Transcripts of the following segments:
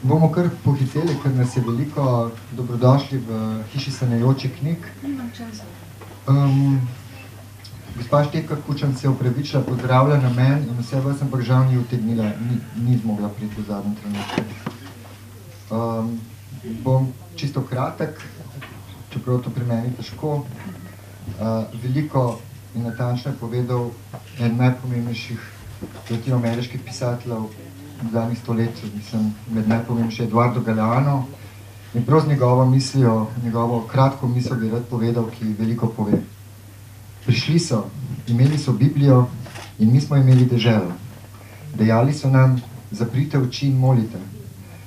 Bomo kar pohiteli, ker nas je veliko. Dobrodošli v hiši sanjajočih knjig. Gospa Štefka Kučan se je opravičila, pozdravlja na meni in vse vas, ampak žal ni utegnila, ni zmogla priti v zadnjem trenutku. Bom čisto kratek, čeprav to pri meni težko. Veliko in natančno je povedal en najpomembnejših latinoameriških pisateljev v zadnjih stoletjih, mislim, med najpomembnejši Eduardo Galeano. In prav z njegovo mislijo, njegovo kratko misel bi rad povedal, ki veliko pove. Prišli so, imeli so Biblijo in mi smo imeli deželo. Dejali so nam, zaprite oči in molite.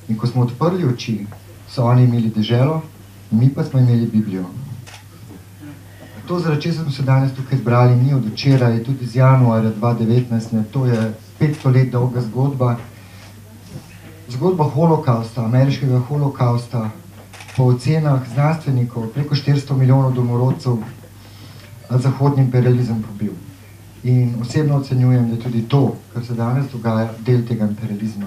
In ko smo odprli oči, so oni imeli deželo, mi pa smo imeli Biblijo. To, zaradi česa smo se danes tukaj zbrali, ni od včeraj, je tudi iz januarja 2019, ne, to je 500 let dolga zgodba. Zgodba holokausta, ameriškega holokausta, po ocenah znanstvenikov, preko 400 milijonov domorodcev zahodni imperializem pobil. In osebno ocenjujem, da je tudi to, kar se danes dogaja, del tega imperializma.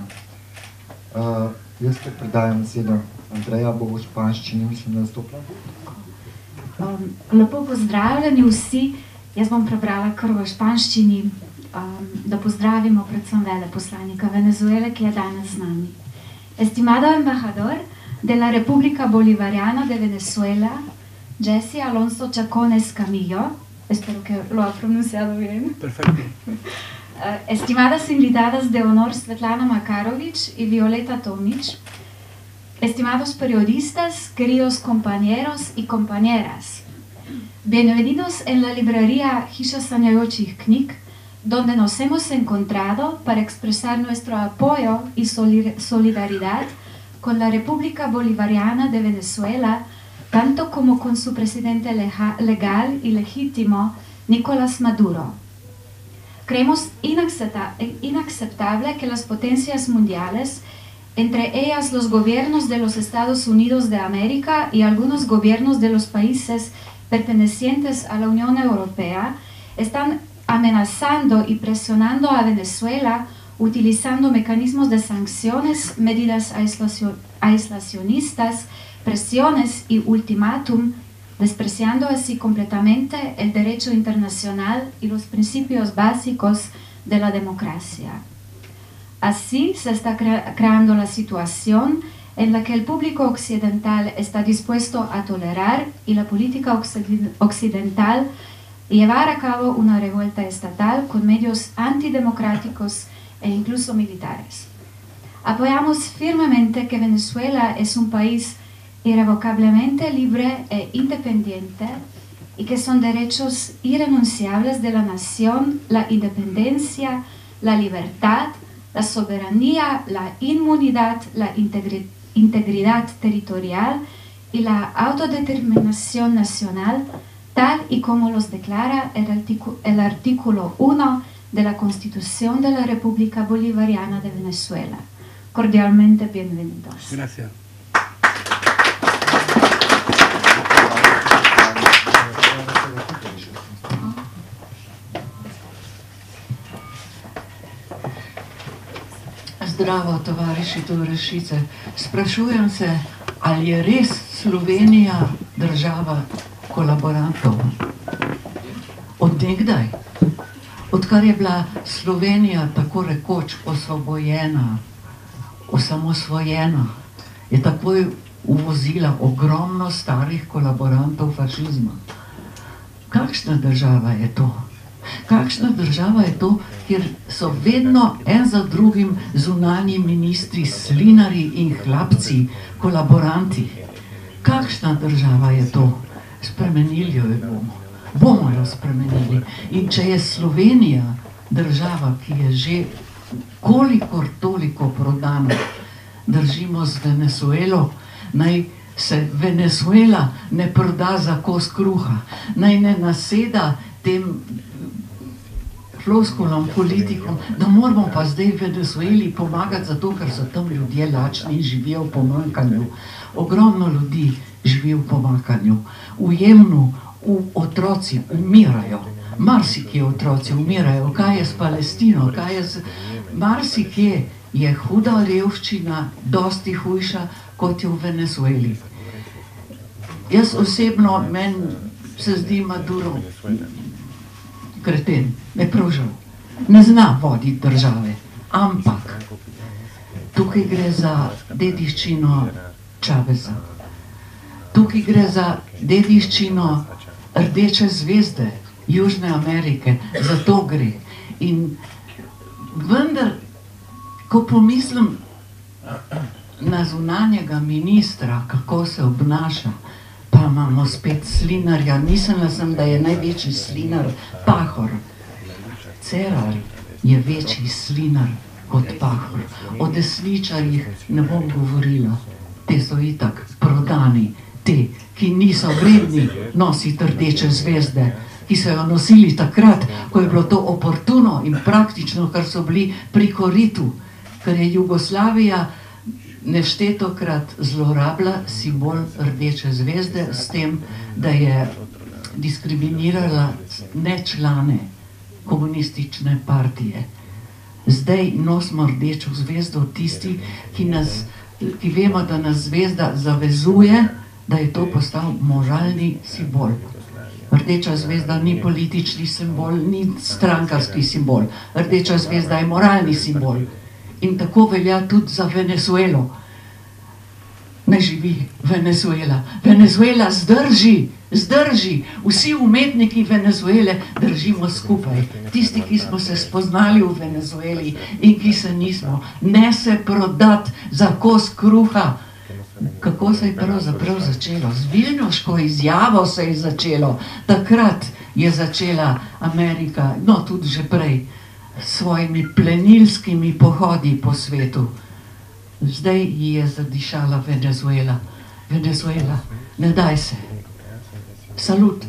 Jaz te predajam besedo Andreja, bo v španščini, mislim, da nastopila. Lepo pozdravljeni vsi, jaz bom prebrala kar v španščini, da pozdravimo predvsem veleposlanika Venezuele, ki je danes z nami. Estimado embajador de la República Bolivariana de Venezuela, Jesse Alonso Chacón Escamillo, espero que lo ha pronunciado bien. Perfecto. Estimadas invitadas de honor Svetlana Makarovič y Violeta Tomič, estimados periodistas, queridos compañeros y compañeras, bienvenidos en la librería Hiša sanjajočih knjig, donde nos hemos encontrado para expresar nuestro apoyo y solidaridad con la República Bolivariana de Venezuela, tanto como con su presidente legal y legítimo, Nicolás Maduro. Creemos inaceptable que las potencias mundiales, entre ellas los gobiernos de los Estados Unidos de América y algunos gobiernos de los países pertenecientes a la Unión Europea, están amenazando y presionando a Venezuela utilizando mecanismos de sanciones, medidas aislacionistas, presiones y ultimátum, despreciando así completamente el derecho internacional y los principios básicos de la democracia. Así se está creando la situación en la que el público occidental está dispuesto a tolerar y la política occidental llevar a cabo una revuelta estatal con medios antidemocráticos e incluso militares. Apoyamos firmemente que Venezuela es un país irrevocablemente libre e independiente y que son derechos irrenunciables de la nación, la independencia, la libertad, la soberanía, la inmunidad, la integridad territorial y la autodeterminación nacional, tal y como los declara el artículo 1 de la Constitución de la República Bolivariana de Venezuela. Cordialmente bienvenidos. Gracias. Zdravo, tovariši, tovarišice. Sprašujem se, ali je res Slovenija država kolaborantov? Od nekdaj, odkar je bila Slovenija tako rekoč osvobojena, osamosvojena, je takoj uvozila ogromno starih kolaborantov fašizma. Kakšna država je to? Kakšna država je to, kjer so vedno en za drugim zunanji ministri, slinari in hlapci, kolaboranti? Kakšna država je to? Spremenili jo bomo. Bomo jo spremenili. In če je Slovenija država, ki je že kolikor toliko prodana, držimo z Venezuelo, naj se Venezuela ne proda za kos kruha, naj ne naseda tem floskulom, politikom, da moramo pa zdaj Venezueli pomagati zato, ker so tam ljudje lačni in živijo v pomanjkanju. Ogromno ljudi živi v pomanjkanju. V Jemnu otroci umirajo, marsikje otroci umirajo, kaj je s Palestino, kaj je z... Marsikje je huda revščina, dosti hujša, kot je v Venezueli. Jaz osebno, meni se zdi Maduro kreten, me prožal. Ne zna voditi države, ampak tukaj gre za dediščino Čaveza. Tukaj gre za dediščino Rdeče zvezde Južne Amerike, za to gre. In vendar, ko pomislim na zunanjega ministra, kako se obnaša, pa imamo spet slinarja, mislila sem, da je največji slinar Pahor. Cerar je večji slinar kot Pahor. O desničarjih ne bom govorila, te so itak prodani, te, ki niso vredni nositi rdeče zvezde, ki so jo nosili takrat, ko je bilo to oportuno in praktično, kar so bili pri koritu, ker je Jugoslavija neštetokrat zlorabila simbol rdeče zvezde s tem, da je diskriminirala nečlane komunistične partije. Zdaj nosimo rdečo zvezdo tisti, ki vemo, da nas zvezda zavezuje, da je to postal moralni simbol. Rdeča zvezda ni politični simbol, ni strankarski simbol. Rdeča zvezda je moralni simbol. In tako velja tudi za Venezuelo. Ne živi Venezuela. Venezuela zdrži, zdrži. Vsi umetniki Venezuele držimo skupaj. Tisti, ki smo se spoznali v Venezueli in ki se nismo. Ne se prodati za kos kruha. Kako se je pravzaprav začelo? Z Vilnuško izjavo se je začelo. Takrat je začela Amerika, no tudi že prej, s svojimi plenilskimi pohodi po svetu. Zdaj ji je zadišala Venezuela. Venezuela, ne daj se. Salut.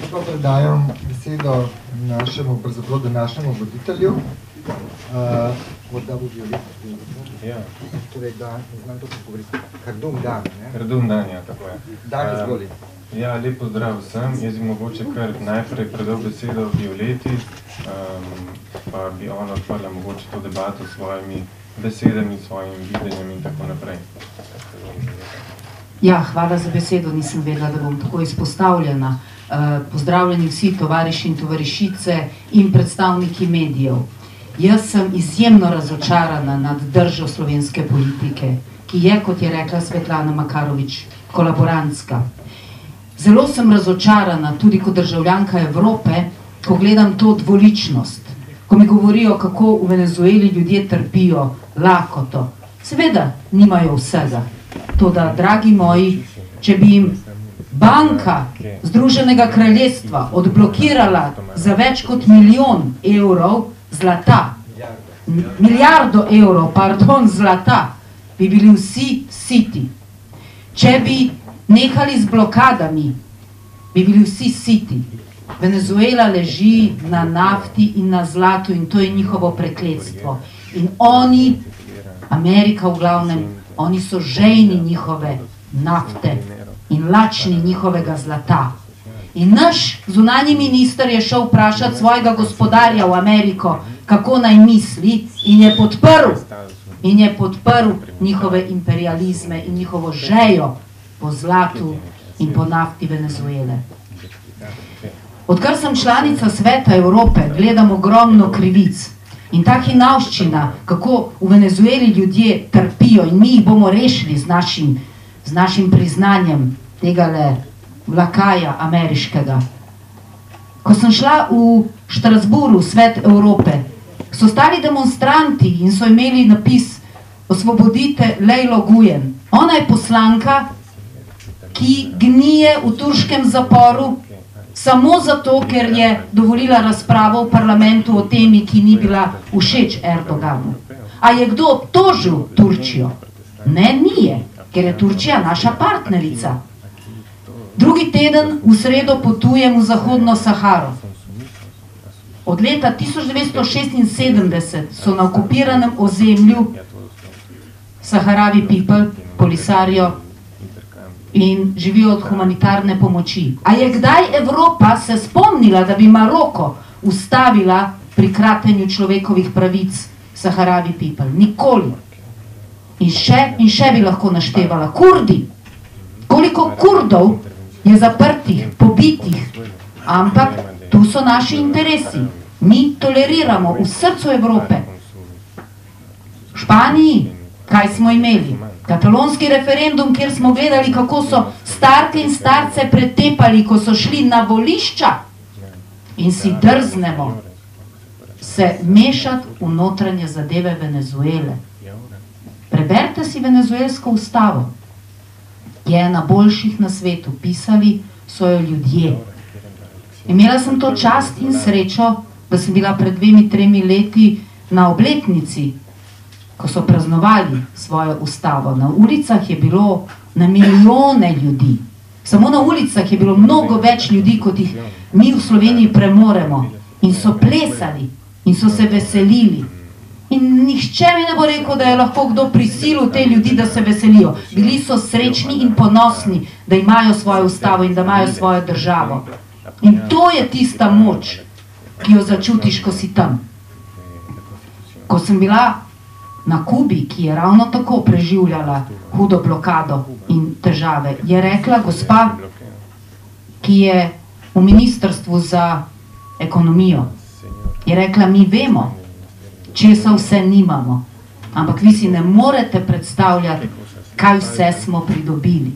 Tako predajam besedo našemu, pravzaprav današnjemu voditelju. Morda bo Violeta. Torej, da, ne znam to pogovoriti. Kardum Dan, ne? Kardum Dan, ja, tako je. Dan, izvoli. Ja, lep pozdrav vsem. Jaz bi mogoče kar najprej predal besedo Violeti, pa bi ona odprla mogoče to debato s svojimi besedami, svojim videnjem in tako naprej. Ja, hvala za besedo, nisem vedela, da bom tako izpostavljena. Pozdravljeni vsi tovariši in tovarišice in predstavniki medijev. Jaz sem izjemno razočarana nad držo slovenske politike, ki je, kot je rekla Svetlana Makarovič, kolaborantska. Zelo sem razočarana tudi kot državljanka Evrope, ko gledam to dvoličnost, ko mi govorijo, kako v Venezueli ljudje trpijo lakoto. Seveda nimajo vsega. Toda, dragi moji, če bi jim banka Združenega kraljestva odblokirala za več kot €1.000.000 zlata, milijardo evrov, pardon, zlata, bi bili vsi siti. Če bi nehali z blokadami, bi bili vsi siti. Venezuela leži na nafti in na zlatu in to je njihovo prekletstvo. In oni, Amerika v glavnem, oni so žejni njihove nafte in lačni njihovega zlata. In naš zunanji minister je šel vprašati svojega gospodarja v Ameriko, kako naj misli, in je podprl njihove imperializme in njihovo žejo po zlatu in po nafti Venezuele. Odkar sem članica Sveta Evrope, gledam ogromno krivic. In ta hinavščina, kako v Venezueli ljudje trpijo in mi jih bomo rešili z našim priznanjem tegale vlakaja ameriškega. Ko sem šla v Štrasburu, v Svet Evrope, so stali demonstranti in so imeli napis Osvobodite Lejlo Gujen. Ona je poslanka, ki gnije v turškem zaporu samo zato, ker je dovolila razpravo v parlamentu o temi, ki ni bila všeč Erdoganu. A je kdo obtožil Turčijo? Ne, nije, ker je Turčija naša partnerica. Drugi teden v sredo potujem v Zahodno Saharo. Od leta 1976 so na okupiranem ozemlju Sahrawi people, Polisario in živijo od humanitarne pomoči. A je kdaj Evropa se spomnila, da bi Maroko ustavila pri kratenju človekovih pravic Sahrawi people? Nikoli. In še bi lahko naštevala. Kurdi. Koliko Kurdov je zaprtih, pobitih, ampak tu so naši interesi. Mi toleriramo v srcu Evrope. V Španiji, kaj smo imeli? Katalonski referendum, kjer smo gledali, kako so starke in starce pretepali, ko so šli na volišča in si drznemo se mešati v notranje zadeve Venezuele. Preberite si venezuelsko ustavo. Je ena boljših na svetu. Pisali so jo ljudje. Imela sem to čast in srečo, da sem bila pred 2-3 leti na obletnici, ko so praznovali svojo ustavo. Na ulicah je bilo na milijone ljudi. Samo na ulicah je bilo mnogo več ljudi, kot jih mi v Sloveniji premoremo. In so plesali in so se veselili. In nihče mi ne bo rekel, da je lahko kdo prisilil te ljudi, da se veselijo. Bili so srečni in ponosni, da imajo svojo ustavo in da imajo svojo državo. In to je tista moč, ki jo začutiš, ko si tam. Ko sem bila na Kubi, ki je ravno tako preživljala hudo blokado in težave, je rekla gospa, ki je v ministrstvu za ekonomijo, je rekla, mi vemo, česa vse nimamo, ampak vi si ne morete predstavljati, kaj vse smo pridobili.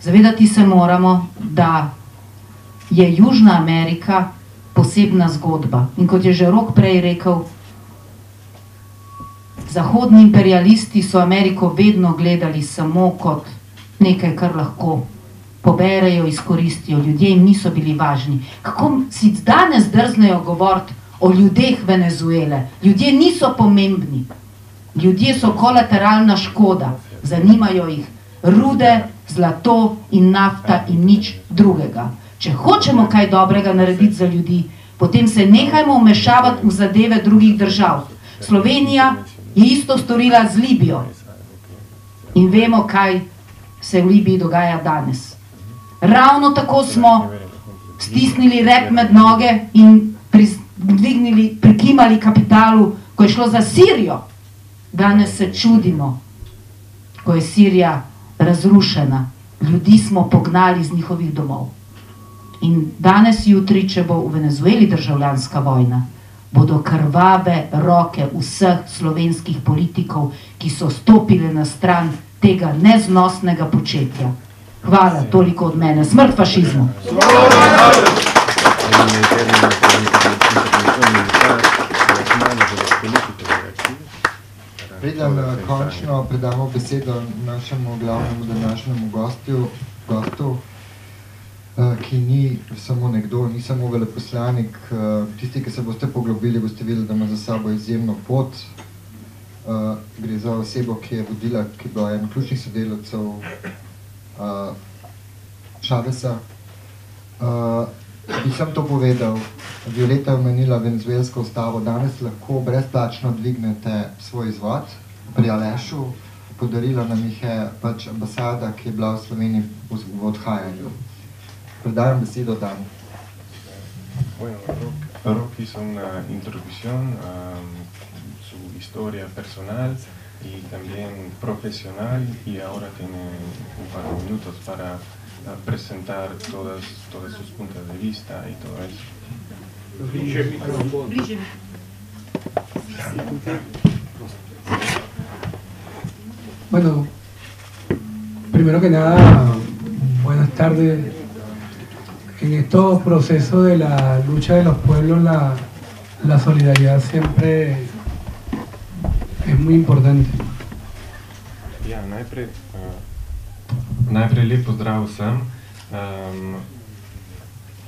Zavedati se moramo, da je Južna Amerika posebna zgodba. In kot je že Rok prej rekel, zahodni imperialisti so Ameriko vedno gledali samo kot nekaj, kar lahko poberejo, izkoristijo. Ljudje jim niso bili važni. Kako si danes drznejo govoriti o ljudeh Venezuele? Ljudje niso pomembni. Ljudje so kolateralna škoda. Zanimajo jih rude, zlato in nafta in nič drugega. Če hočemo kaj dobrega narediti za ljudi, potem se nehajmo vmešavati v zadeve drugih držav. Slovenija je isto storila z Libijo. In vemo, kaj se v Libiji dogaja danes. Ravno tako smo stisnili rep med noge in prikimali kapitalu, ko je šlo za Sirijo. Danes se čudimo, ko je Sirija razrušena. Ljudi smo pognali z njihovih domov. In danes, jutri, če bo v Venezueli državljanska vojna, bodo krvave roke vseh slovenskih politikov, ki so stopili na stran tega neznosnega početja. Hvala, toliko od mene. Smrt fašizmu! Preden končno predamo besedo našemu glavnemu današnjemu gostu, ki ni samo nekdo, ni samo veleposlanik. Tisti, ki se boste poglobili, boste videli, da ima za sabo izjemno pot. Gre za osebo, ki je vodila, ki je bila en ključnih sodelavcev Chaveza. Bi sem to povedal, Violeta je omenila venezuelsko ustavo. Danes lahko brezplačno dvignete svoj izvod pri Alešu. Podarila nam jih je pač ambasada, ki je bila v Sloveniji v odhajanju. Predajam besedo Dan. Bueno, Rok hizo una introducción, su historia personal y también profesional, y ahora tiene un par de minutos para presentar todos sus puntos de vista y todo eso. Bueno, primero que nada, buenas tardes. En estos procesos de la lucha de los pueblos, la solidaridad siempre es muy importante. Ja, najprej lep pozdrav vsem.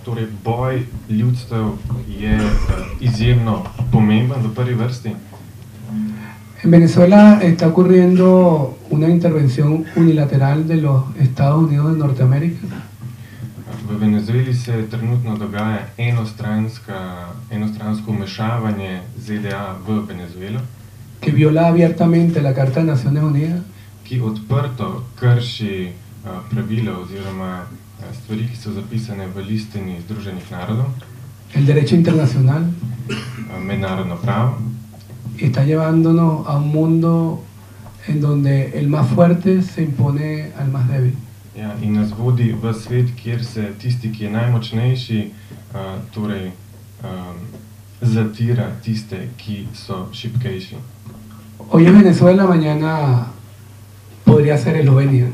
Torej, boj ljudstev je izjemno pomemben v prvi vrsti. En Venezuela está ocurriendo una intervención unilateral de los Estados Unidos de Norteamérica. V V Venezueli se trenutno dogaja enostransko vmešavanje ZDA v Venezuelo, que viola abiertamente la Carta de Naciones Unidas, ki odprto krši pravila oziroma stvari, ki so zapisane v listini Združenih narodov, el derecho internacional, mednarodno pravo, y está llevándonos a un mundo en donde el más fuerte se impone al más débil. ja, in nas vodi v svet, kjer se tisti, ki je najmočnejši, zatira tiste, ki so šibkejši. Hoy es Venezuela, mañana podría ser Eslovenia.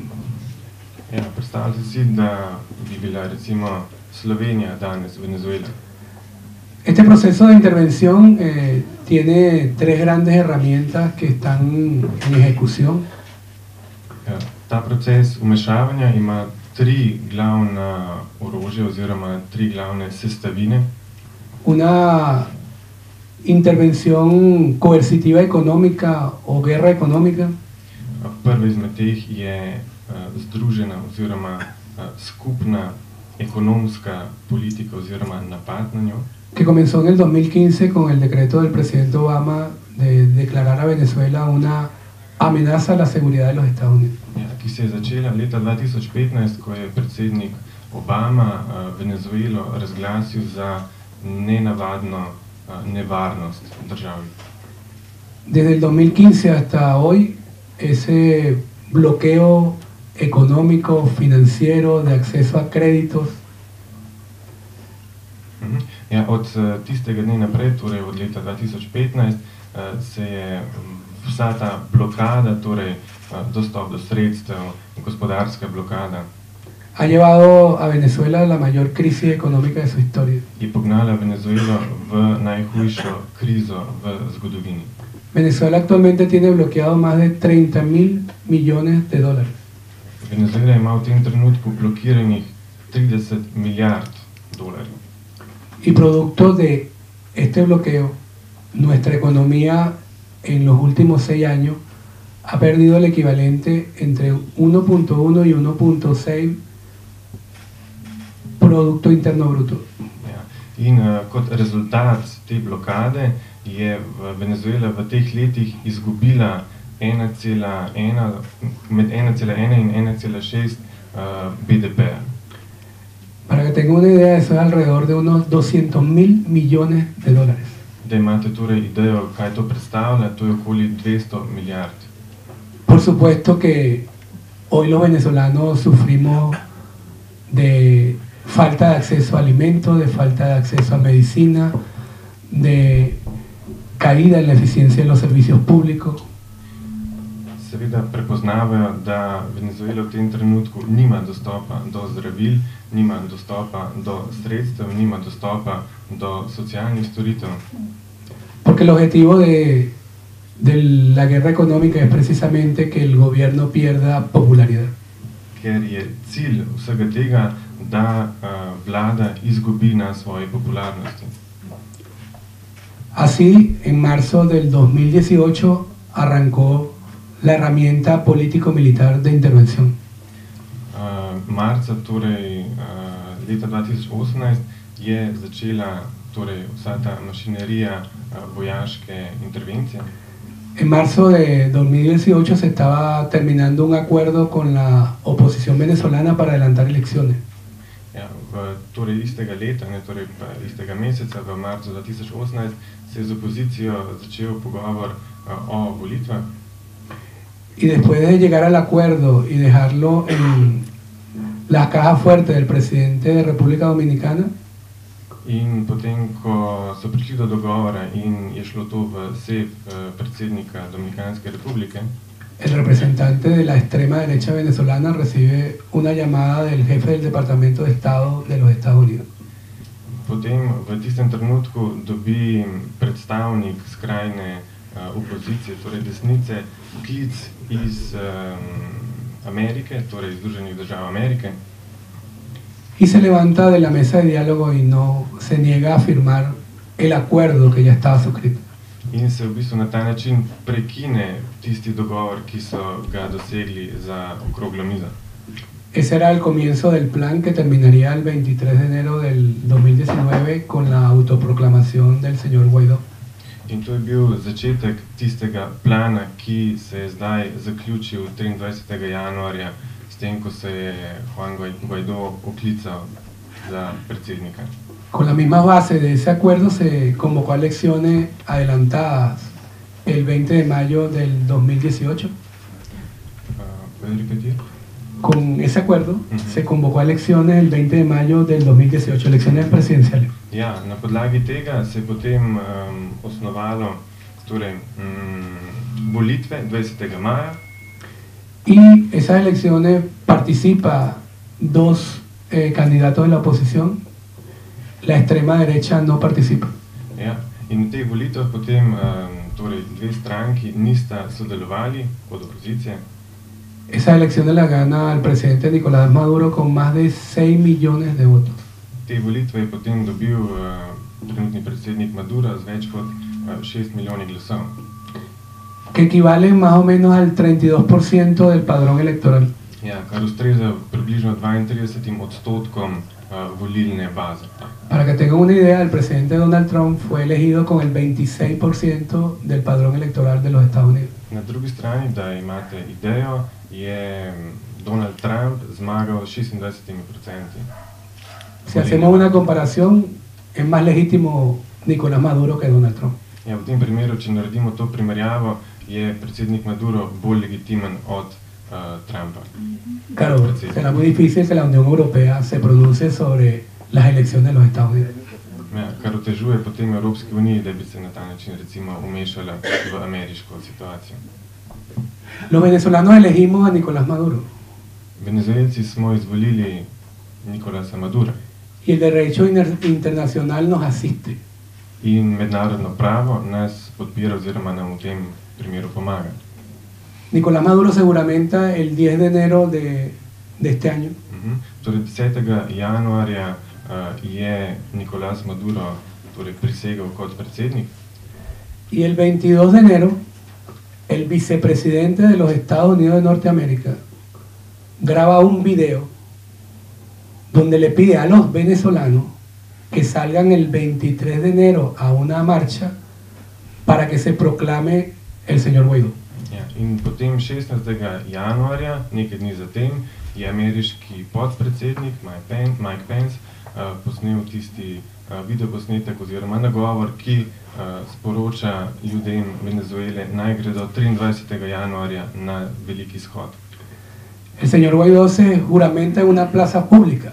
Ja, predstavljate si, da bi bila recimo Slovenija danes Venezuela. Este proceso de intervención tiene tres grandes herramientas que están en ejecución. Ja, ta proces vmešavanja ima tri glavna orožja oziroma tri glavne sestavine. Una intervención coercitiva económica o guerra económica, Prva izmed teh je združena oziroma skupna ekonomska politika oziroma napad na njo, que comenzó en el 2015 con el decreto del presidente Obama de declarar a Venezuela una amenaza a la seguridad de los Estados Unidos. ja, ki se je začela leta 2015, ko je predsednik Obama Venezuelo razglasil za nenavadno nevarnost državi. Desde el 2015 hasta hoy, ese bloqueo económico, financiero, de acceso a créditos, Ja, od tistega dne naprej, torej od leta 2015, se je vsa ta blokada, torej dostop do sredstev, gospodarska blokada, ha llevado a Venezuela a la mayor crisis económica de su historia. je pognala Venezuelo v najhujšo krizo v zgodovini. Venezuela actualmente tiene bloqueado más de 30.000 millones de dólares. Venezuela ima v tem trenutku blokiranih 30 milijard dolarjev. Y producto de este bloqueo, nuestra economía en los últimos 6 años ha perdido el equivalente entre 1.1 y 1.6 Producto Interno Bruto. Ja. In kot rezultat te blokade je Venezuela v teh letih izgubila med 1,1 in 1,6 BDP-ja. Para que tenga una idea, eso es alrededor de unos 200.000 millones de dólares. Da imate torej idejo, kaj to predstavlja, to je okoli 200 milijard. Por supuesto que hoy los venezolanos sufrimos de falta de acceso a alimentos, de falta de acceso a medicina, de caída en la eficiencia de los servicios públicos. Seveda prepoznavajo, da Venezuela v tem trenutku nima dostopa do zdravil, nima dostopa do sredstev, nima dostopa do socialnih storitev. Porque el objetivo de la guerra económica es precisamente que el gobierno pierda popularidad. Ker je cilj vsega tega, da vlada izgubi na svoji popularnosti. Así, en marzo del 2018 arrancó la herramienta político-militar de intervención. Marca, torej leta 2018, je začela torej vsa ta mašinerija vojaške intervencije. En marzo de 2018 se estaba terminando un acuerdo con la oposición venezolana para adelantar elecciones. Ja, torej istega leta, torej istega meseca, v marcu 2018, se je z opozicijo začel pogovor o volitvah. Y después de llegar al acuerdo y dejarlo en la caja fuerte del presidente de República Dominicana, In potem, ko so prišli do dogovora in je šlo to v sef predsednika Dominikanske republike, el representante de la extrema derecha venezolana recibe una llamada del jefe del Departamento de Estado de los Estados Unidos. potem v tistem trenutku dobi predstavnik skrajne opozicije, torej desnice, klic iz Amerike, torej iz Združenih držav Amerike, Y se levanta de la mesa de diálogo y no se niega a firmar el acuerdo que ya estaba suscrito. in se v bistvu na ta način prekine tisti dogovor, ki so ga dosegli za okroglo mizo. Ese era el comienzo del plan que terminaría el 23 de enero del 2019 con la autoproclamación del señor Guaidó. In to je bil začetek tistega plana, ki se je zdaj zaključil 23. januarja, s tem, ko se je Juan Guaidó oklical za predsednika. Con la misma base de ese acuerdo se convocó a elecciones adelantadas el 20 de mayo del 2018. ¿Puedes repetir? Con ese acuerdo se convocó a elecciones el 20 de mayo del 2018, elecciones presidenciales. Ja, na podlagi tega se je potem osnovalo torej, volitve 20. maja. Y esas elecciones participa dos candidatos de la oposición, la extrema derecha no participa. Ja, in v teh volitvah potem torej, dve stranki nista sodelovali od opozicije. Esas elecciones las gana el presidente Nicolás Maduro con más de 6 millones de votos. Te volitve je potem dobil trenutni predsednik Maduro z več kot 6 milijonov glasov. Que equivalen más o menos al 32% del padrón electoral. Ja, kar ustreza približno 32% volilne baze. Para que tengan una idea, el presidente Donald Trump fue elegido con el 26% del padrón electoral de los Estados Unidos. Na drugi strani, da imate idejo, je Donald Trump zmagal s 26%. Si hacemos una comparación, es más legítimo Nicolás Maduro que Donald Trump. Ja, v tem primeru, če naredimo to primerjavo, je predsednik Maduro bolj legitimen od Trumpa. Claro, será muy difícil que la Unión Europea se pronuncie sobre las elecciones de los Estados Unidos. Ja, kar otežuje potem Evropski uniji, da bi se na ta način recimo umešala v ameriško situacijo. Los venezolanos elegimos a Nicolás Maduro Venezuelci smo izvolili Nicolasa Madura y el derecho internacional nos asiste. in mednarodno pravo nas podpira oziroma nam v tem primeru pomaga. Nicolás Maduro seguramente el 10 de enero de este año Torej 10. januarja je Nicolás Maduro torej prisegel kot predsednik. y el 22 de enero el vicepresidente de los Estados Unidos de Norteamérica graba un video donde le pide a los venezolanos que salgan el 23 de enero a una marcha para que se proclame el señor Guaidó. Ja, in potem 16. januarja, nekaj dni zatem, je ameriški podpredsednik Mike Pence posnel tisti videoposnetek oziroma nagovor, ki sporoča ljudem Venezuele, naj gredo 23. januarja na veliki shod. El señor Guaidó se juramenta en una plaza pública.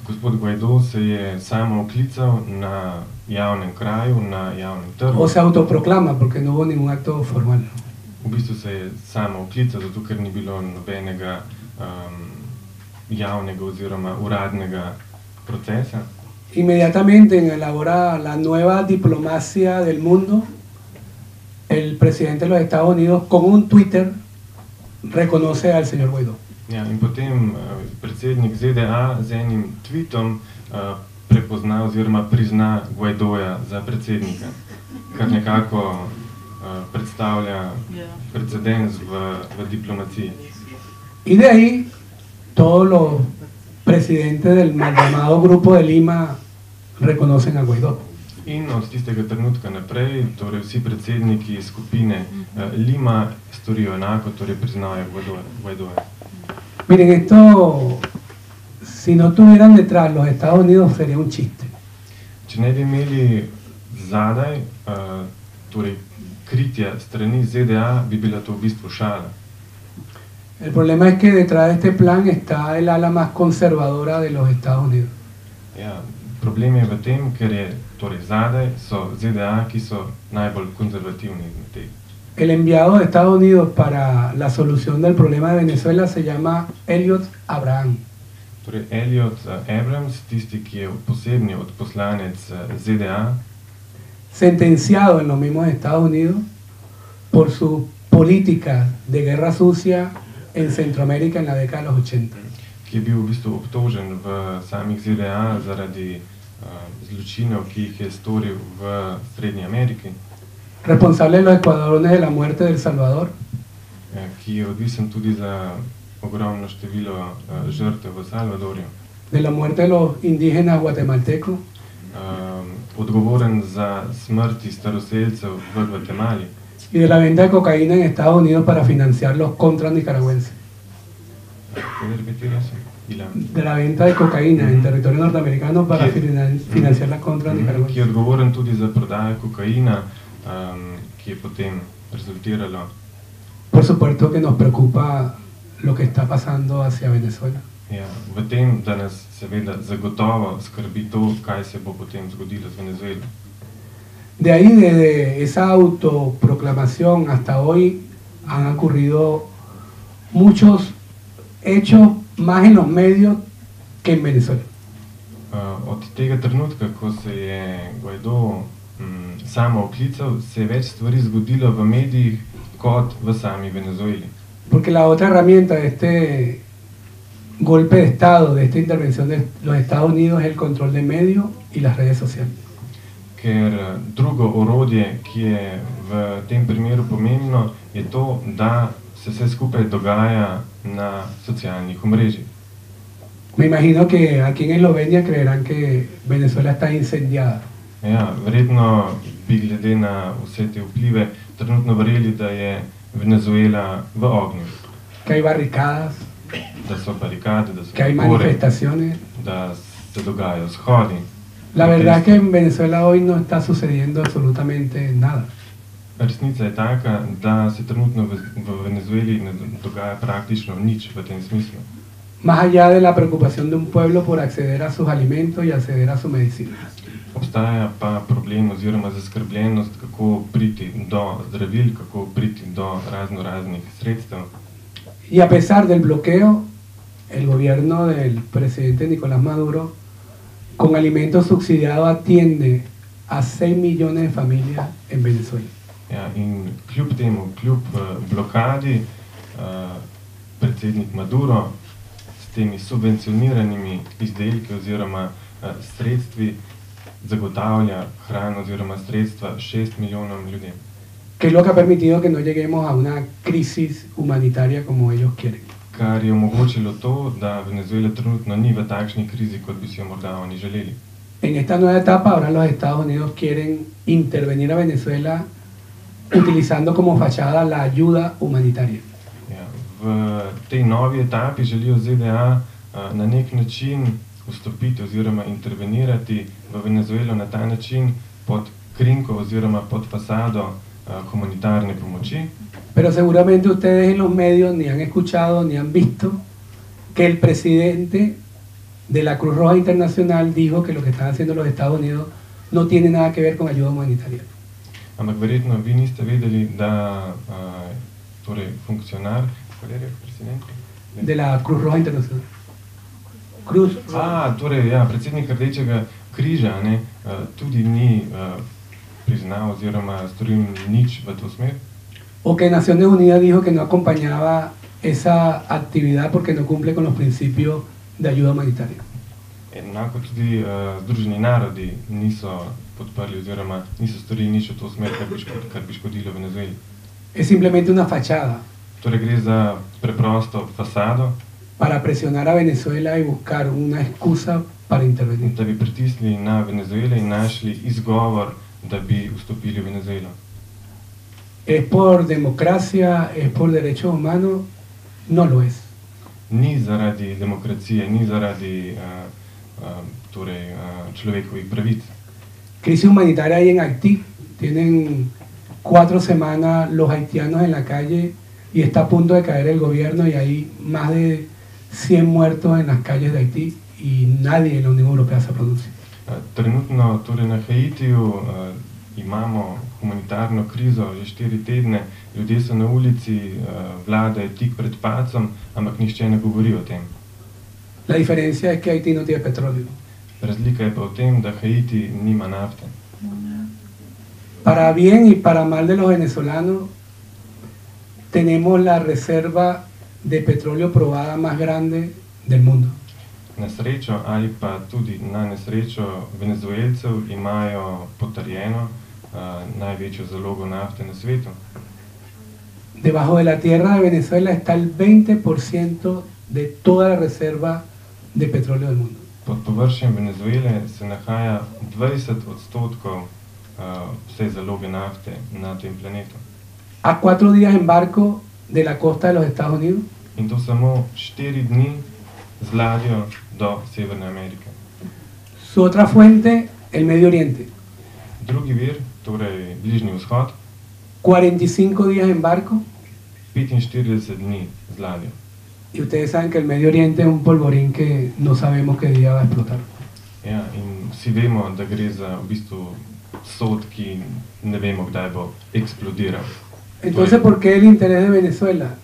Gospod Guaidó se je samo oklical na javnem kraju, na javnem trgu. O se autoproclama porque no hubo ningún acto formal. V bistvu se je samo oklical, zato ker ni bilo nobenega javnega oziroma uradnega procesa. Inmediatamente elabora la nueva diplomacia del mundo. El presidente de los Estados Unidos con un Twitter reconoce al señor Guaidó. Ja, in potem predsednik ZDA z enim tweetom prepozna oziroma prizna Guaidoja za predsednika, kar nekako predstavlja precedens v diplomaciji. Y de ahí todos los presidentes del mal llamado Grupo de Lima reconocen a Guaidó. In od tistega trenutka naprej, torej vsi predsedniki skupine Lima storijo enako, torej priznajo Guaidoja. Miren, esto, si no tuvieran detrás los Estados Unidos, sería un chiste. Če ne bi imeli zadaj, torej kritja strani ZDA, bi bila to v bistvu šala. El problema es que detrás de este plan está el ala más conservadora de los Estados Unidos. Ja, problem je v tem, ker je torej zadaj so ZDA, ki so najbolj konzervativni izmed teh. El enviado de Estados Unidos para la solución del problema de Venezuela se llama Elliot Abraham. Torej Elliot Abrams, tisti, ki je posebni odposlanec ZDA, sentenciado en los mismos Estados Unidos por su política de guerra sucia en Centroamérica en la década de los 80. ki je bil v bistvu obtožen v samih ZDA zaradi zločinov, ki jih je storil v Srednji Ameriki. Responsable de los escuadrones de la muerte de El Salvador. Ki je odvisen tudi za ogromno število žrtev v Salvadorju. de la muerte de los indígenas guatemaltecos, Odgovoren za smrti staroselcev v Gvatemali y de la venta de cocaína en Estados Unidos para financiar los contras nicaragüenses. ¿Puede repetir eso? De la venta de cocaína en territorio norteamericano para financiar las contras Ki je nicaragüenses. odgovoren tudi za prodajo kokaina, ki je potem rezultiralo. Por supuesto que nos preocupa lo que está pasando hacia Venezuela. Ja, v tem, da nas seveda zagotovo skrbi to, kaj se bo potem zgodilo z Venezuelo. De ahí, desde esa autoproclamación hasta hoy, han ocurrido muchos hechos más en los medios que en Venezuela. Od tega trenutka, ko se je Guaidó samo oklical, se je več stvari zgodilo v medijih kot v sami Venezueli. Porque la otra herramienta de este golpe de Estado, de esta intervención de los Estados Unidos, es el control de medios y las redes sociales. Ker drugo orodje, ki je v tem primeru pomembno, je to, da se vse skupaj dogaja na socialnih omrežjih. Me imagino que aquí en Eslovenia creerán que Venezuela está incendiada. Ja, verjetno bi glede na vse te vplive trenutno verjeli, da je Venezuela v ognju, Que hay barricadas, da so barikade, da so que hay podpore, manifestaciones. da se dogajajo shodi. La verdad es que en Venezuela hoy no está sucediendo absolutamente nada. Resnica je taka, da se trenutno v Venezueli ne dogaja praktično nič v tem smislu. Más allá de la preocupación de un pueblo por acceder a sus alimentos y acceder a su medicina. Obstaja pa problem oziroma zaskrbljenost, kako priti do zdravil, kako priti do raznih sredstev. Y a pesar del bloqueo, el gobierno del presidente Nicolás Maduro, con alimentos subsidiados, atiende a 6 millones de familias en Venezuela. Ja, in kljub temu, kljub blokadi, predsednik Maduro s temi subvencioniranimi izdelki oziroma sredstvi zagotavlja hrano oziroma sredstva 6 milijonom ljudem. Que es lo que ha permitido que no lleguemos a una crisis humanitaria como ellos quieren. Kar je omogočilo to, da Venezuela trenutno ni v takšni krizi, kot bi si jo morda oni želeli. En esta nueva etapa ahora los Estados Unidos quieren intervenir a Venezuela utilizando como fachada la ayuda humanitaria. Ja, v tej novi etapi želijo ZDA na nek način vstopiti oziroma intervenirati v Venezuelo na ta način pod krinko oziroma pod fasado humanitarne pomoči. Pero seguramente ustedes en los medios ni han escuchado ni han visto que el presidente de la Cruz Roja Internacional dijo que lo que están haciendo los Estados Unidos no tiene nada que ver con ayuda humanitaria. Ampak verjetno vi niste vedeli, da torej funkcionar, kaj je rekel president? De la Cruz Roja Internacional. Cruz Roja. Torej, ja, predsednik Rdečega križa, ne, tudi ni priznal oziroma storil nič v to smer. O que Naciones Unidas dijo que no acompañaba esa actividad porque no cumple con los principios de ayuda humanitaria. Enako tudi Združeni narodi niso podprli oziroma niso storili nič v to smer, kar bi škodilo Venezueli. Es simplemente una fachada Torej gre za preprosto fasado, para presionar a Venezuela y buscar una excusa para intervenir. da bi pritisnili na Venezuelo in našli izgovor, da bi vstopili v Venezuelo. ¿Es por democracia? ¿Es por derechos humanos? No lo es. Ni zaradi demokracije, ni zaradi torej, človekovih pravic. Crisis humanitaria hay en Haití. Tienen 4 semanas los haitianos en la calle y está a punto de caer el gobierno y hay más de 100 muertos en las calles de Haití y nadie en la Unión Europea se pronuncia. Trenutno torej na Haitiju imamo humanitarno krizo že 4 tedne, ljudje so na ulici, vlada je tik pred padcem, ampak nihče ne govori o tem. La diferencia es que Haití no tiene petróleo. Razlika je pa v tem, da Haiti nima nafte. Para bien y para mal de los venezolanos, tenemos la reserva de petróleo probada más grande del mundo. Na srečo ali pa tudi na nesrečo Venezuelcev imajo potrjeno največjo zalogo nafte na svetu. Debajo de la tierra de Venezuela está el 20% de toda la reserva de petróleo del mundo. Pod površjem Venezuele se nahaja 20% vse zaloge nafte na tem planetu. A 4 días en barco de la costa de los Estados Unidos, In to samo 4 dni z ladjo do Severne Amerike. su otra fuente, el Medio Oriente. Drugi vir, torej Bližnji vzhod, 45 días en barco, 45 dni z ladjo. y ustedes saben que el Medio Oriente es un polvorín que no sabemos qué día va a explotar. Ja, in vsi vemo, da gre za v bistvu sod, ki ne vemo, kdaj bo eksplodiral. Entonces, ¿por qué el interés de Venezuela?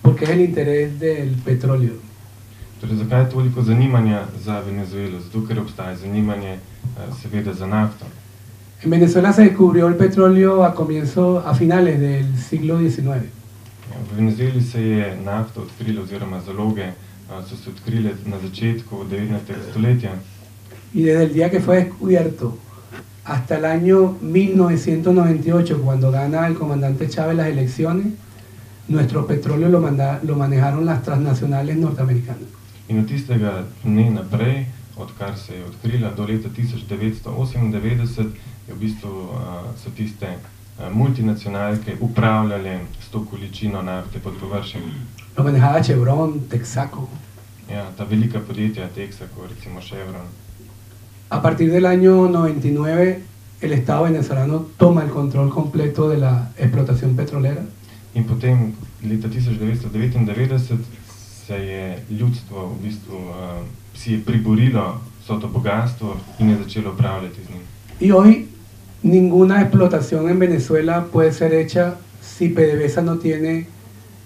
Porque es el interés del petróleo. Torej, zakaj je toliko zanimanja za Venezuelo? Zato, ker obstaja zanimanje seveda za nafto. En Venezuela se descubrió el petróleo a finales del siglo XIX. Ja, v Venezueli se je nafta odkrila oziroma zaloge so se odkrile na začetku 19. stoletja. Y desde el día que fue descubierto hasta el año 1998, cuando gana el comandante Chávez las elecciones, nuestro petróleo lo manejaron las transnacionales norteamericanas. In od tistega dne naprej, odkar se je odkrila do leta 1998, je v bistvu so tiste multinacionalke upravljale s to količino nafte pod površjem. Lo manejaba Chevron, Texaco. Ja, ta velika podjetja, Texaco, recimo Chevron. A partir del año 99, el Estado venezolano toma el control completo de la explotación petrolera. In potem leta 1999 se je ljudstvo v bistvu si je priborilo vso to bogatstvo in je začelo upravljati z njim. Y hoy ninguna explotación en Venezuela puede ser hecha si PDVSA no tiene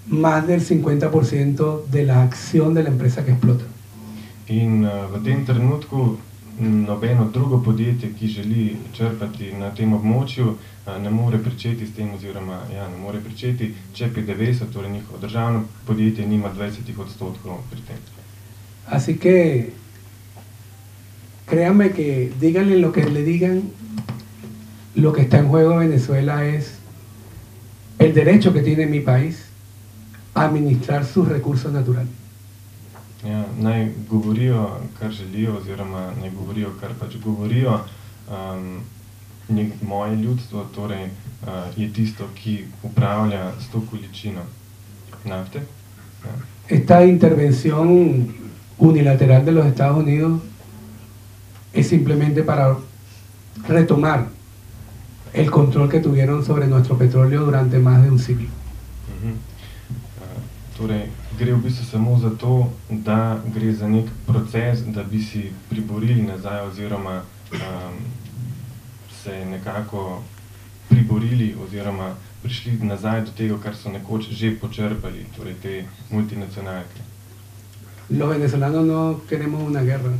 más del 50% de la acción de la empresa que explota. In v tem trenutku nobeno drugo podjetje, ki želi črpati na tem območju, ne more pričeti s tem, oziroma ne more pričeti, če PDVSA, torej njihovo državno podjetje, nima 20% pri tem. Así que créanme que díganle lo que le digan, lo que está en juego en Venezuela es el derecho que tiene mi país a administrar sus recursos naturales. Ja, naj govorijo, kar želijo, oziroma naj govorijo, kar pač govorijo. Moje ljudstvo torej, je tisto, ki upravlja s to količino nafte. Ja. Esta intervención unilateral de los Estados Unidos es simplemente para retomar el control que tuvieron sobre nuestro petróleo durante más de un siglo. Torej, gre v bistvu samo za to, da gre za nek proces, da bi si priborili nazaj oziroma se nekako priborili oziroma prišli nazaj do tega, kar so nekoč že počrpali, torej te multinacionalke. Los venezolanos no queremos una guerra.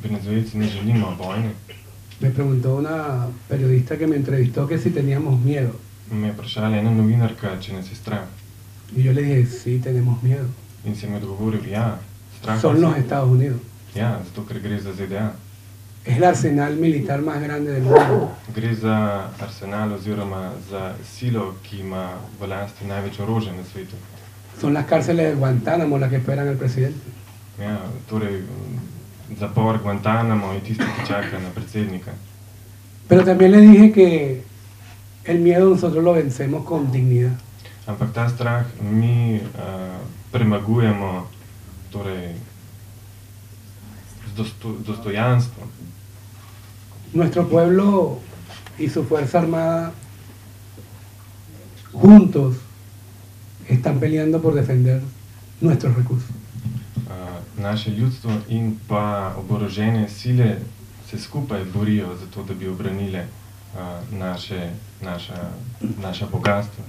Venezuelci ne želimo vojne. Me preguntó una periodista que me entrevistó que si teníamos miedo. Me je vprašala ena novinarka, če nas je strah. Y yo le dije, sí, tenemos miedo. In sem odgovoril, ja, strah. Son los Estados Unidos. Ja, zato ker gre za ZDA. Es el arsenal militar más grande del mundo. Gre za arsenal oziroma za silo, ki ima v lasti največ orožja na svetu. Son las cárceles de Guantánamo las que esperan al presidente. Ja, torej zapor Guantánamo je tisti, ki čaka na predsednika. Pero también le dije que el miedo nosotros lo vencemos con dignidad. Ampak ta strah mi premagujemo torej z dostojanstvom. Nuestro pueblo y su Fuerza Armada juntos están peleando por defender nuestros recursos. Naše ljudstvo in pa oborožene sile se skupaj borijo za to, da bi obranile naša bogatstva.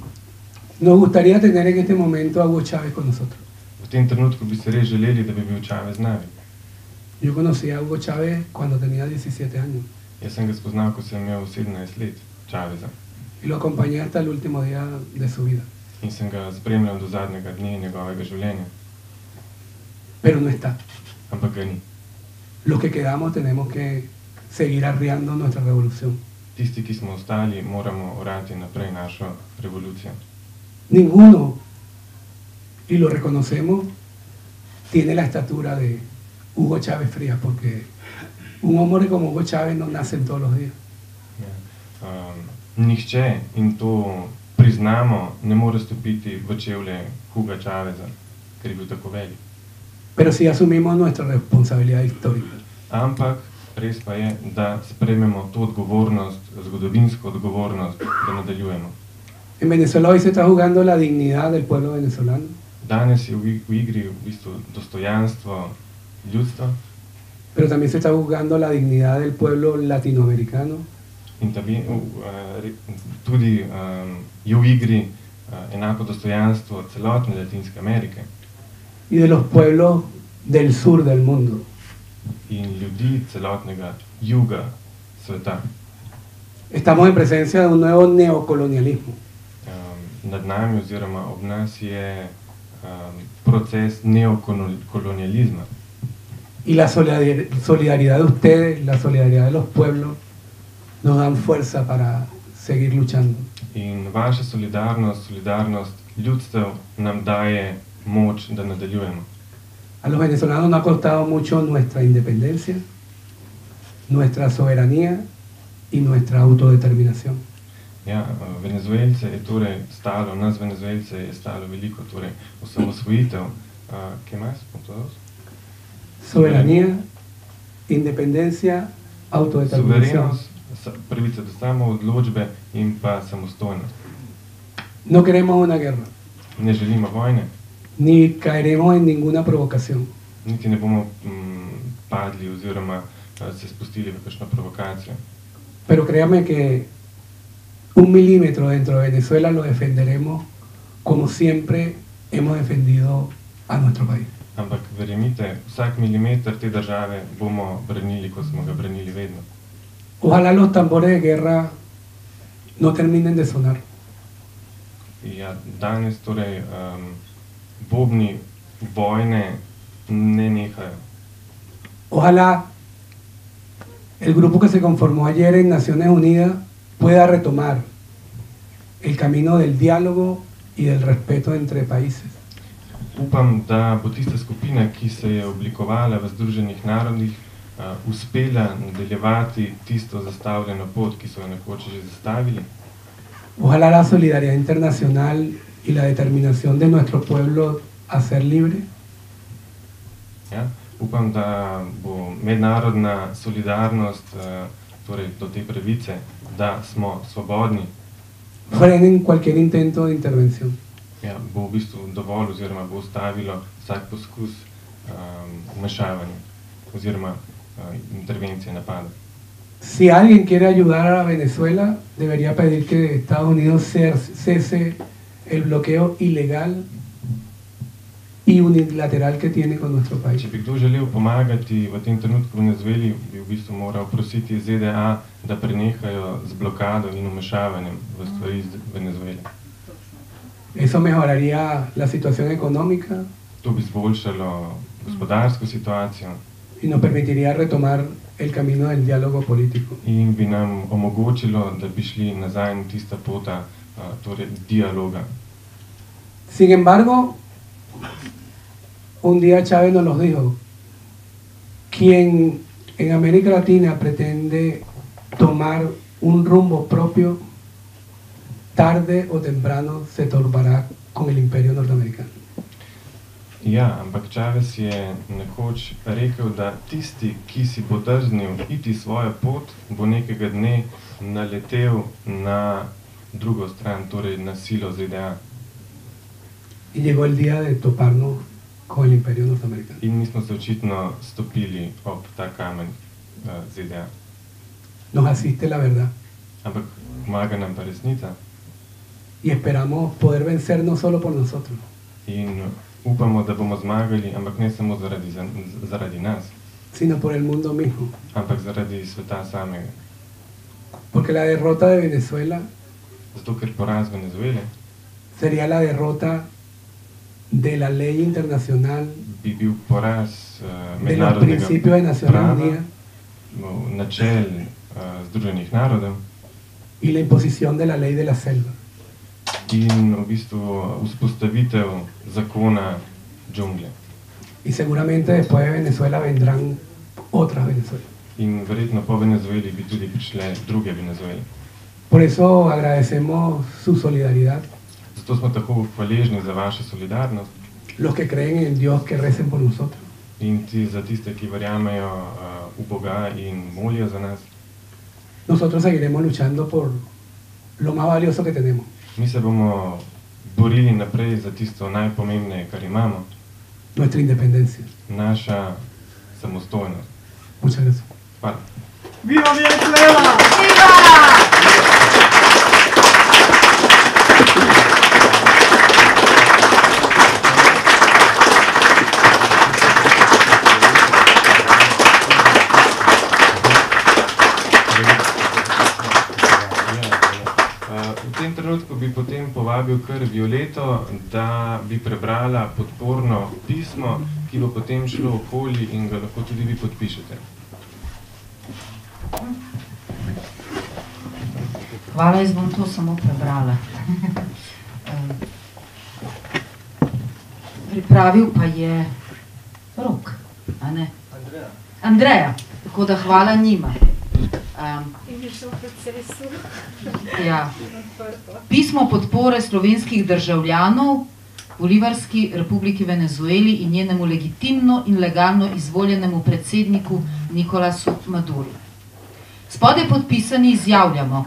Nos gustaría tener en este momento a Hugo Chávez con nosotros. V tem trenutku bi se res želeli, da bi bil Chávez z nami. Yo conocí a Hugo Chávez cuando tenía 17 años. Jaz sem ga spoznal, ko sem imel 17 let, Cháveza. Y lo acompañé hasta el último día de su vida. In sem ga spremljal do zadnjega dne njegovega življenja. Pero no está. Ampak ga ni. Los que quedamos tenemos que seguir arriando nuestra revolución. Tisti, ki smo ostali, moramo orati naprej našo revolucijo. ninguno, y lo reconocemos, tiene la estatura de Hugo Chávez Frías, porque un hombre como Hugo Chávez no nace todos los días. Nihče, in to priznamo, ne more stopiti v čevlje Huga Čaveza, ker je bil tako velik. Pero sí asumimos nuestra responsabilidad histórica. Ampak res pa je, da sprejmemo to odgovornost, zgodovinsko odgovornost, da nadaljujemo. En Venezuela hoy se está jugando la dignidad del pueblo venezolano, Danes je v igri v bistvu dostojanstvo ljudstva pero también se está jugando la dignidad del pueblo latinoamericano, in tudi je v igri enako dostojanstvo celotne Latinske Amerike y de los pueblos del sur del mundo. in ljudi celotnega juga sveta. Estamos en presencia de un nuevo neocolonialismo. Nad nami oziroma ob nas je proces neokolonializma. Y la solidaridad de ustedes, la solidaridad de los pueblos, nos dan fuerza para seguir luchando. In vaša solidarnost, solidarnost ljudstev nam daje moč, da nadaljujemo. A los venezolanos nos ha costado mucho nuestra independencia, nuestra soberanía y nuestra autodeterminación. Ja, Venezuelce je torej stalo, nas Venezuelce je stalo veliko, torej osamosvojitev. Kaj imaš? Soberanía, independencia, autodeterminación. Suverenost, pravica do samoodločbe in pa samostojnost. No queremos una guerra, Ne želimo vojne, ni caeremos en ninguna provocación. niti ne bomo padli oziroma se spustili v kakšno provokacijo. Pero créame que 1 milímetro dentro de Venezuela lo defenderemos como siempre hemos defendido a nuestro país. Ampak verjemite, vsak milimeter te države bomo branili, kot smo ga branili vedno. Ojalá los tambores de guerra no terminen de sonar. Ja, danes torej bobni vojne ne nehajo. Ojalá el grupo que se conformó ayer en Naciones Unidas pueda retomar el camino del diálogo y del respeto entre países. Upam, da bo tista skupina, ki se je oblikovala v Združenih narodih, uspela nadaljevati tisto zastavljeno pot, ki so jo nekoč že zastavili. Ojalá la solidaridad internacional y la determinación de nuestro pueblo a ser libre Ja? Upam, da bo mednarodna solidarnost torej do te pravice, da smo svobodni, frenen cualquier intento de intervención. ja, bo v bistvu dovolj oziroma bo ustavilo vsak poskus vmešavanja oziroma intervencije, napada. Si alguien quiere ayudar a Venezuela, debería pedir que Estados Unidos cese el bloqueo ilegal y unilateral que tiene con nuestro país. Če bi kdo želel pomagati v tem trenutku v Venezueli, bi v bistvu moral prositi ZDA, da prenehajo z blokado in vmešavanjem v stvari Venezuele. Eso mejoraría la situación económica To bi izboljšalo gospodarsko situacijo y nos permitiría retomar el camino del diálogo político. in bi nam omogočilo, da bi šli nazaj na tista pota torej dialoga. Sin embargo, un día Chávez nos lo dijo, quien en América Latina pretende tomar un rumbo propio, tarde o temprano se topará con el imperio norteamericano. Ja, ampak Čavez je nekoč rekel, da tisti, ki si bo drznil iti svojo pot, bo nekega dne naletel na drugo stran, torej na silo ZDA. Y llegó el día de toparnos con el imperio norteamericano. In mi smo se očitno stopili ob ta kamen ZDA. Nos asiste la verdad Ampak pomaga nam pa resnica y esperamos poder vencer no solo por nosotros, in upamo, da bomo zmagali, ampak ne samo zaradi nas, sino por el mundo mismo. ampak zaradi sveta samega. Porque la derrota de Venezuela Zato, ker poraz Venezuele sería la derrota de la ley internacional, bi bil poraz de los principios de mednarodnega Naciones prava, Unidas načel Združenih narodov y la imposición de la ley de la selva. in v bistvu vzpostavitev zakona džungle. Y seguramente después de Venezuela vendrán otras Venezuelas. In verjetno po Venezueli bi tudi prišle druge Venezuele. Por eso agradecemos su solidaridad. Zato smo tako hvaležni za vašo solidarnost. Los que creen en Dios, que recen por nosotros. In za tiste, ki verjamejo v Boga in molijo za nas. Nosotros seguiremos luchando por lo más valioso que tenemos. Mi se bomo borili naprej za tisto najpomembneje, kar imamo. Nuestra independencia. Naša samostojnost. Muchas gracias. Hvala. ¡Viva Venezuela! V tem trenutku bi potem povabil kar Violeto, da bi prebrala podporno pismo, ki bo potem šlo okoli in ga lahko tudi vi podpišete. Hvala, jaz bom to samo prebrala. Pripravil pa je Rok, a ne? Andreja, tako da hvala njima. Ja. Pismo podpore slovenskih državljanov Bolivarski republiki Venezueli in njenemu legitimno in legalno izvoljenemu predsedniku Nikolasu Maduru. Spodaj podpisani izjavljamo,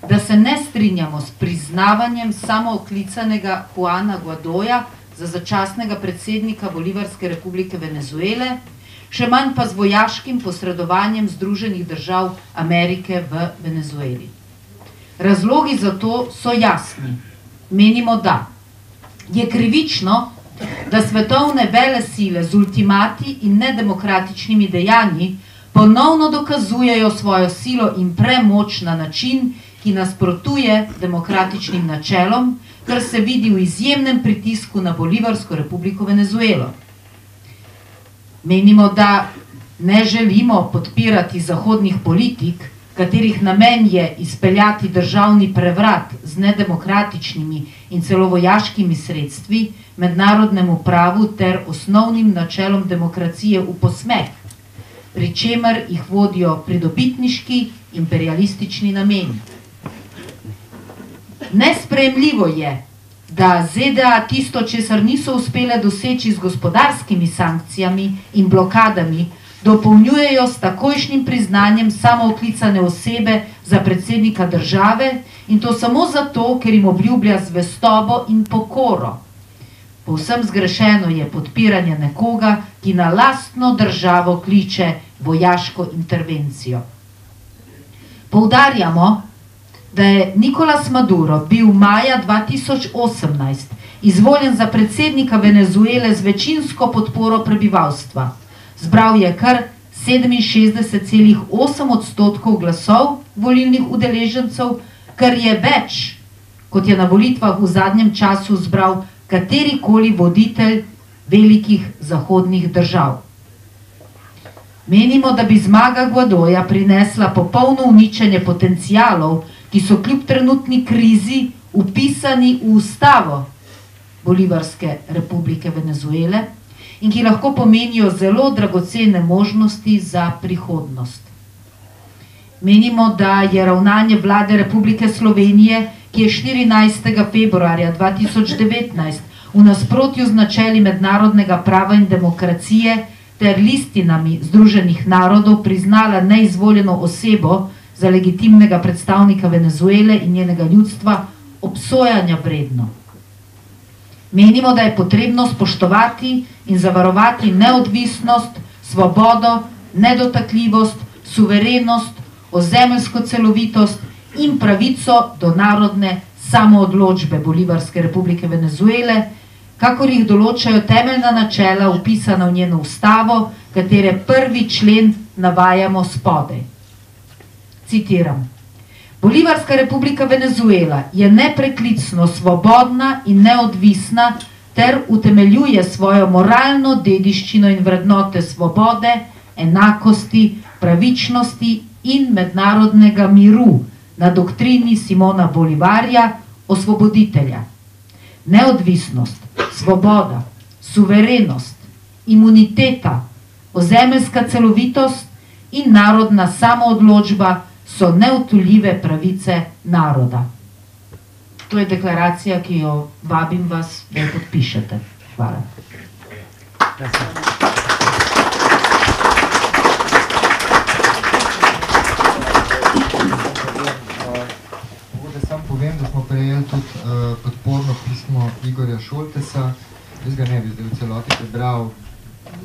da se ne strinjamo s priznavanjem samooklicanega Juana Guaidoja za začasnega predsednika Bolivarske republike Venezuele, še manj pa z vojaškim posredovanjem Združenih držav Amerike v Venezueli. Razlogi za to so jasni. Menimo, da je krivično, da svetovne velesile z ultimati in nedemokratičnimi dejanji ponovno dokazujejo svojo silo in premoč na način, ki nasprotuje demokratičnim načelom, kar se vidi v izjemnem pritisku na Bolivarsko republiko Venezuelo. Menimo, da ne želimo podpirati zahodnih politik, katerih namen je izpeljati državni prevrat z nedemokratičnimi in celo vojaškimi sredstvi, mednarodnemu pravu ter osnovnim načelom demokracije v posmeh, pri čemer jih vodijo pridobitniški imperialistični nameni. Nesprejemljivo je, da ZDA tisto, česar niso uspele doseči z gospodarskimi sankcijami in blokadami, dopolnjujejo s takojšnjim priznanjem samooklicane osebe za predsednika države in to samo zato, ker jim obljublja zvestobo in pokoro. Povsem zgrešeno je podpiranje nekoga, ki na lastno državo kliče vojaško intervencijo. Poudarjamo, da je Nicolás Maduro bil maja 2018 izvoljen za predsednika Venezuele z večinsko podporo prebivalstva. Zbral je kar 67,8% glasov volilnih udeležencev, kar je več, kot je na volitvah v zadnjem času zbral katerikoli voditelj velikih zahodnih držav. Menimo, da bi zmaga Guaidoja prinesla popolno uničenje potencialov, ki so kljub trenutni krizi vpisani v ustavo Bolivarske republike Venezuele in ki lahko pomenijo zelo dragocene možnosti za prihodnost. Menimo, da je ravnanje vlade Republike Slovenije, ki je 14. februarja 2019 v nasprotju z načeli mednarodnega prava in demokracije ter listinami Združenih narodov priznala neizvoljeno osebo za legitimnega predstavnika Venezuele in njenega ljudstva obsojanja vredno. Menimo, da je potrebno spoštovati in zavarovati neodvisnost, svobodo, nedotakljivost, suverenost, ozemeljsko celovitost in pravico do narodne samoodločbe Bolivarske republike Venezuele, kakor jih določajo temeljna načela vpisana v njeno ustavo, katere 1. člen navajamo spodaj. Citiram. Bolivarska republika Venezuela je nepreklicno svobodna in neodvisna ter utemeljuje svojo moralno dediščino in vrednote svobode, enakosti, pravičnosti in mednarodnega miru na doktrini Simona Bolivarja, osvoboditelja. neodvisnost, svoboda, suverenost, imuniteta, ozemeljska celovitost in narodna samoodločba so neodtujljive pravice naroda. To je deklaracija, ki jo vabim vas, da jo podpišete. Hvala. Sam povem, da smo prejeli tudi podporno pismo Igorja Šoltesa. Jaz ga ne bi zdaj v celoti prebral,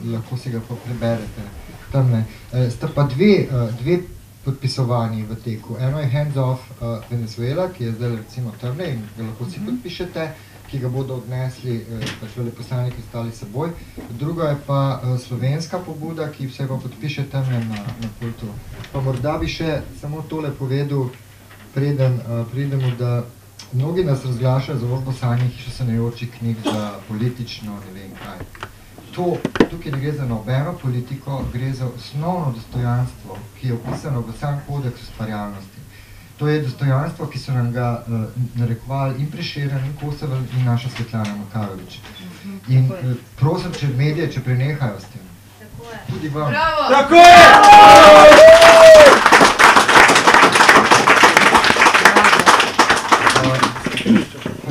lahko si ga pa preberete. Tamne. Sta pa dve podpisovanji v teku. Eno je Hands Off Venezuela, ki je zdaj recimo tamne in ga lahko si podpišete, ki ga bodo odnesli pač veleposlaniki ostali seboj. Druga je pa slovenska pobuda, ki se pa podpiše tamne na pultu. Pa morda bi še samo tole povedal, pridemo, da mnogi nas razglašajo za vozbosanje hišo sanjajočih knjig za politično, ne vem kaj. Tukaj ne gre za nobeno politiko, gre za osnovno dostojanstvo, ki je opisano v sam kodeks ustvarjalnosti. To je dostojanstvo, ki so nam ga narekovali in Prešeren, in Kosovel, in naša Svetlana Makarovič. In prosim, če medije, če prenehajo s tem. Tudi vam. Bravo! Tako je!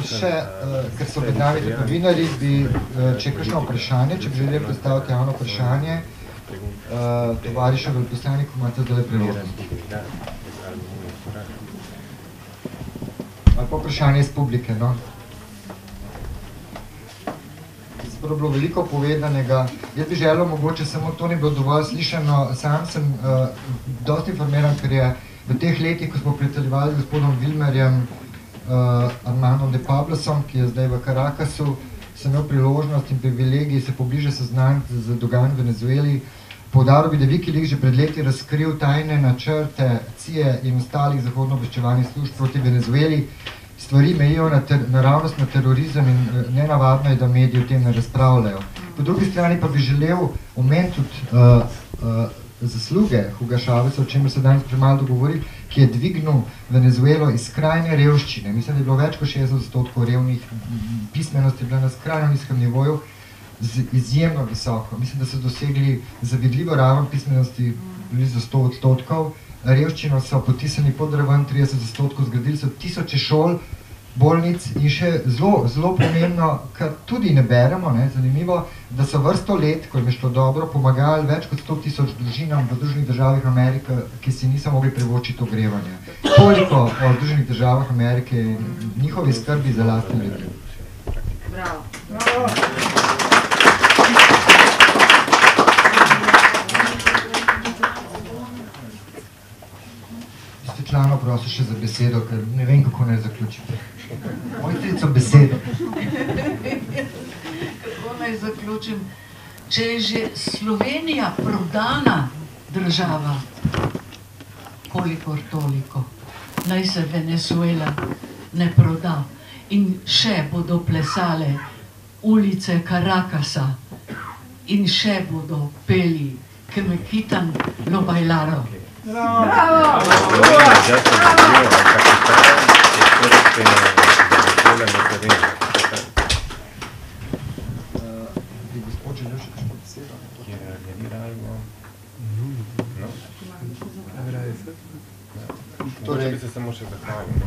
Še, ker so med nami novinarji, če je kakšno vprašanje, če bi želeli postaviti javno vprašanje, tovarišu veleposlaniku imate zdaj priložnost. Ali pa vprašanje iz publike, no? Spravo bilo veliko povedanega. Jaz bi želel mogoče samo to ni bilo dovolj slišano. Sam sem dosti informiran, ker je v teh letih, ko smo prijateljevali z gospodom Vilmerjem, Armandom de Pablosom, ki je zdaj v Caracasu, sem imel priložnost in privilegij se pobliže seznaniti z dogajanjem v Venezueli. Poudaril bi, da Wikileaks že pred leti razkril tajne načrte CIA in ostalih zahodno-obveščevalnih služb proti Venezueli. Stvari mejijo naravnost na terorizem in nenavadno je, da mediji o tem ne razpravljajo. Po drugi strani pa bi želel omeniti tudi zasluge Huga Cháveza, o čemer se danes premalo dogovori, ki je dvignil Venezuelo iz skrajne revščine. Mislim, da je bilo več kot 60% revnih, pismenosti je bila na skrajno nizkem nivoju, izjemno visoko. Mislim, da so dosegli zavidljivo raven pismenosti blizu 100%. Revščino so potisnili pod raven 30%, zgradili so tisoče šol, bolnic in še zelo pomembno, kar tudi ne beremo, zanimivo, da so vrsto let, ko jim je šlo dobro, pomagali več kot 100 000 družinam v Združenih državah Amerike, ki si niso mogli privoščiti ogrevanja. Toliko o Združenih državah Amerike in njihovi skrbi za lastne ljudi. Bravo. Svetlano prosil še za besedo, ker ne vem, kako naj zaključim. Mojstrico besedo. Kako naj zaključim? Če je že Slovenija prodana država, kolikor toliko, naj se Venezuela ne proda. In še bodo plesale ulice Caracasa in še bodo peli Que me quitan lo bailaro. Bravo! Bi gospod želel še kakšno besedo? Torej bi se samo še zahvalil.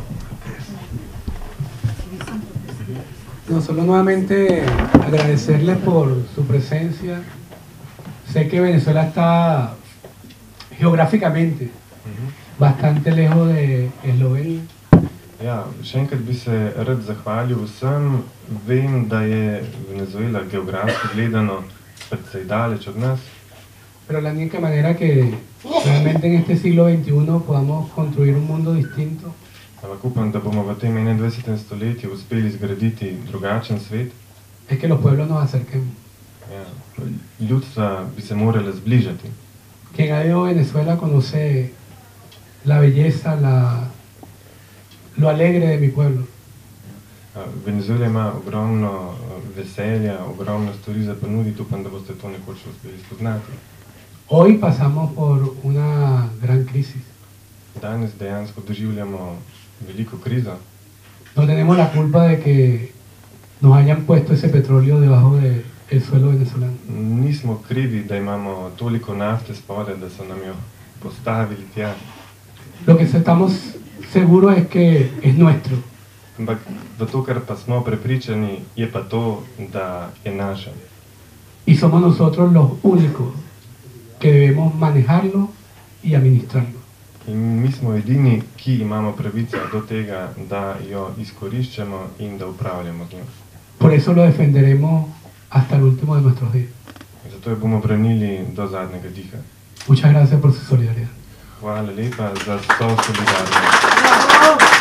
No, solo nuevamente agradecerles por su presencia. Sé que Venezuela está geográficamente bastante lejos de Eslovenia. Ja, še enkrat bi se rad zahvalil vsem. Vem, da je Venezuela geografsko gledano precej daleč od nas. Pero la única manera que realmente en este siglo XXI podamos construir un mundo distinto Ampak upam, da bomo v tem 21. stoletju uspeli zgraditi drugačen svet. es que los pueblos nos acerquemos. Ja, ljudstva bi se morale zbližati. Quien ha ido a Venezuela conoce la belleza, lo alegre de mi pueblo. Venezuela ima ogromno veselja, ogromno stvari za ponuditi, upam, da boste to nekoč uspeli spoznati. Hoy pasamos por una gran crisis. Danes dejansko doživljamo veliko krizo. No tenemos la culpa de que nos hayan puesto ese petróleo debajo del suelo venezolano. Nismo krivi, da imamo toliko nafte spode, da so nam jo postavili tja. Lo que estamos seguros es que es nuestro. Ampak v to, kar pa smo prepričani, je pa to, da je naše. Y somos nosotros los únicos que debemos manejarlo y administrarlo. In mi smo edini, ki imamo pravico do tega, da jo izkoriščamo in da upravljamo z njo. Por eso lo defenderemos hasta el último de nuestros días. Zato jo bomo branili do zadnjega diha. Muchas gracias por su solidaridad. Hvala lepa za vso solidarnost.